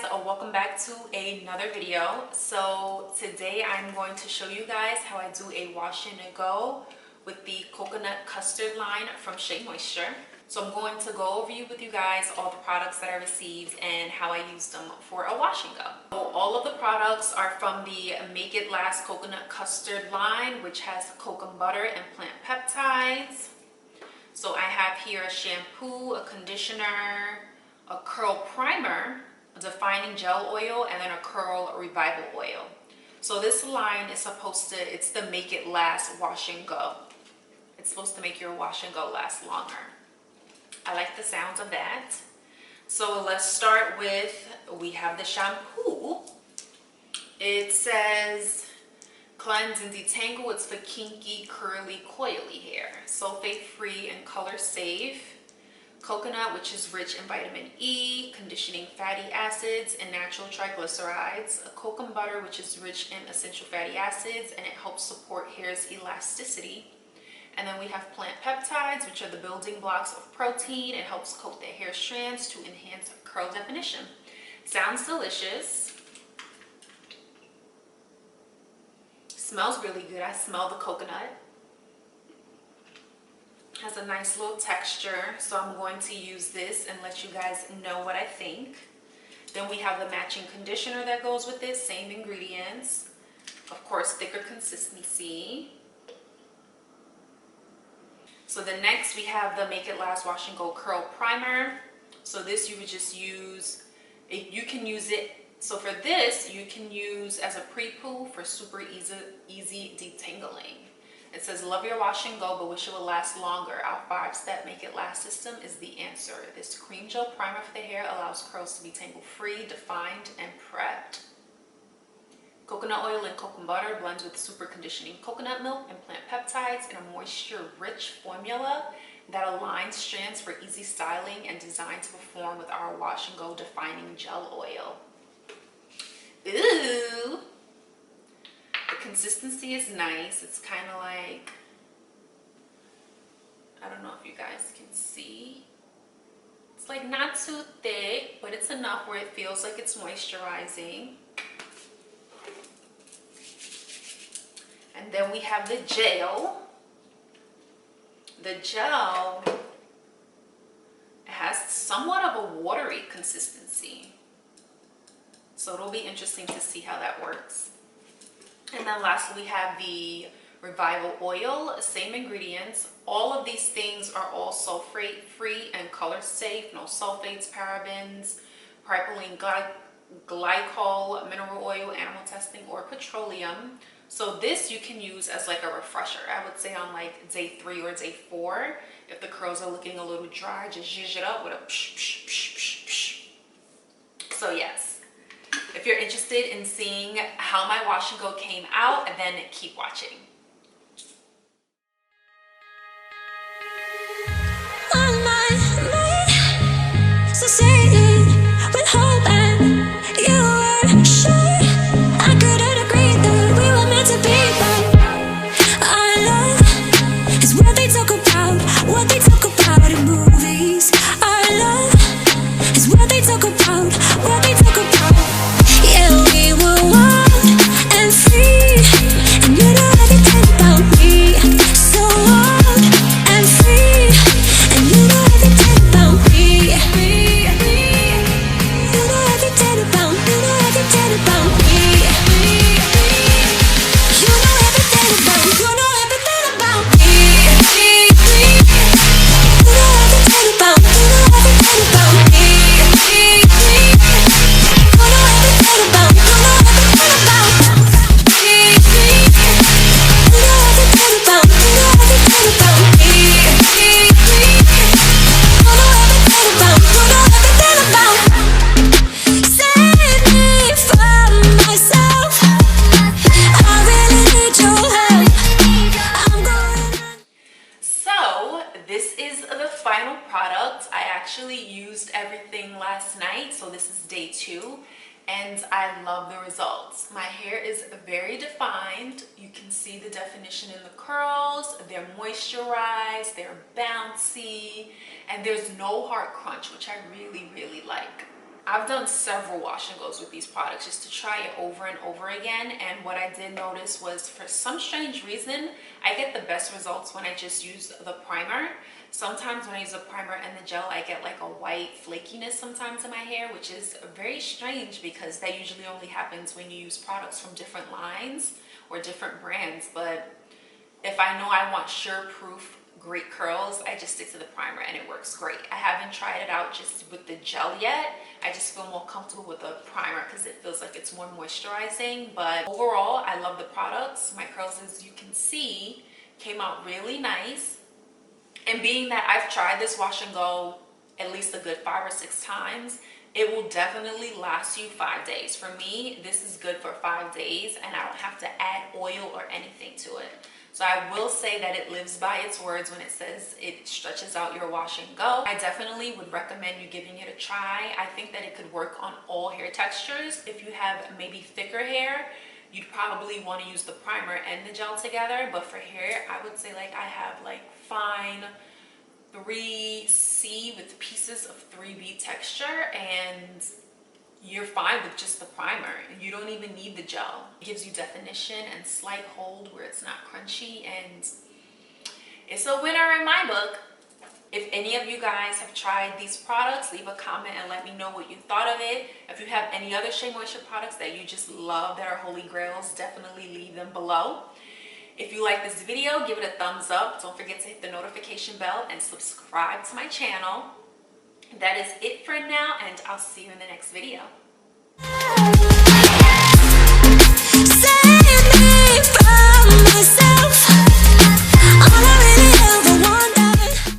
guys, welcome back to another video. So today I'm going to show you guys how I do a wash and go with the coconut custard line from Shea Moisture. So I'm going to go over with you guys all the products that I received and how I used them for a wash and go. So all of the products are from the Make It Last coconut custard line, which has cocoa butter and plant peptides. So I have here a shampoo, a conditioner, a curl primer, a defining gel oil, and then a curl revival oil. So this line is supposed to, it's the Make It Last wash and go. It's supposed to make your wash and go last longer. I like the sounds of that. So let's start with, we have the shampoo. It says cleanse and detangle. It's for kinky, curly, coily hair. Sulfate free and color safe. Coconut, which is rich in vitamin E, conditioning fatty acids, and natural triglycerides. A cocoa butter, which is rich in essential fatty acids, and it helps support hair's elasticity. And then we have plant peptides, which are the building blocks of protein. It helps coat the hair strands to enhance curl definition. Sounds delicious. Smells really good. I smell the coconut. Has a nice little texture, so I'm going to use this and let you guys know what I think. Then we have the matching conditioner that goes with this, same ingredients. Of course, thicker consistency. So the next we have the Make It Last Wash and Go Curl Primer. So this you would just use, you can use it, so for this you can use as a pre-poo for super easy detangling. It says, love your wash and go, but wish it would last longer. Our 5-step Make It Last system is the answer. This cream gel primer for the hair allows curls to be tangle-free, defined, and prepped. Coconut oil and cocoa butter blends with super conditioning coconut milk and plant peptides in a moisture-rich formula that aligns strands for easy styling and designed to perform with our wash and go defining gel oil. Ooh! The consistency is nice. It's kind of like, I don't know if you guys can see. It's like not too thick, but it's enough where it feels like it's moisturizing. And then we have the gel. The gel, it has somewhat of a watery consistency. So it'll be interesting to see how that works. And then lastly, we have the revival oil, same ingredients. All of these things are all sulfate free and color safe, no sulfates, parabens, propylene glycol, mineral oil, animal testing, or petroleum. So this you can use as like a refresher. I would say on like day 3 or day 4, if the curls are looking a little dry, just zhuzh it up with a psh, psh, psh, psh, psh. So yes. If you're interested in seeing how my wash and go came out, then keep watching. On my mind, so say it with hope and you were sure I couldn't agree that we were meant to be, but our love is what they talk about in movies. Our love is what they talk about, what they talk about. Yeah, we were wild and free, and you know everything about me. So wild and free, and you know everything about me. You know everything about, you know everything about me. You know everything about, you know everything about me. You know everything about, you know everything about me. Used everything last night, so this is day 2, and I love the results. My hair is very defined. You can see the definition in the curls. They're moisturized, they're bouncy, and there's no hard crunch, which I really like. I've done several wash and goes with these products just to try it over and over again, and what I did notice was, for some strange reason, I get the best results when I just use the primer. Sometimes when I use the primer and the gel, I get like a white flakiness sometimes in my hair, which is very strange because that usually only happens when you use products from different lines or different brands. But if I know I want sure-proof great curls, I just stick to the primer and it works great. I haven't tried it out just with the gel yet. I just feel more comfortable with the primer because it feels like it's more moisturizing. But overall, I love the products. My curls, as you can see, came out really nice. And being that I've tried this wash and go at least a good 5 or 6 times, it will definitely last you 5 days. For me, this is good for 5 days and I don't have to add oil or anything to it. So I will say that it lives by its words when it says it stretches out your wash and go. I definitely would recommend you giving it a try. I think that it could work on all hair textures. If you have maybe thicker hair, you'd probably want to use the primer and the gel together. But for hair, I would say like I have like fine 3C with pieces of 3B texture, and you're fine with just the primer. You don't even need the gel. It gives you definition and slight hold where it's not crunchy, and it's a winner in my book. If any of you guys have tried these products, leave a comment and let me know what you thought of it. If you have any other Shea Moisture products that you just love that are holy grails, definitely leave them below. If you like this video, give it a thumbs up. Don't forget to hit the notification bell and subscribe to my channel. That is it for now, and I'll see you in the next video.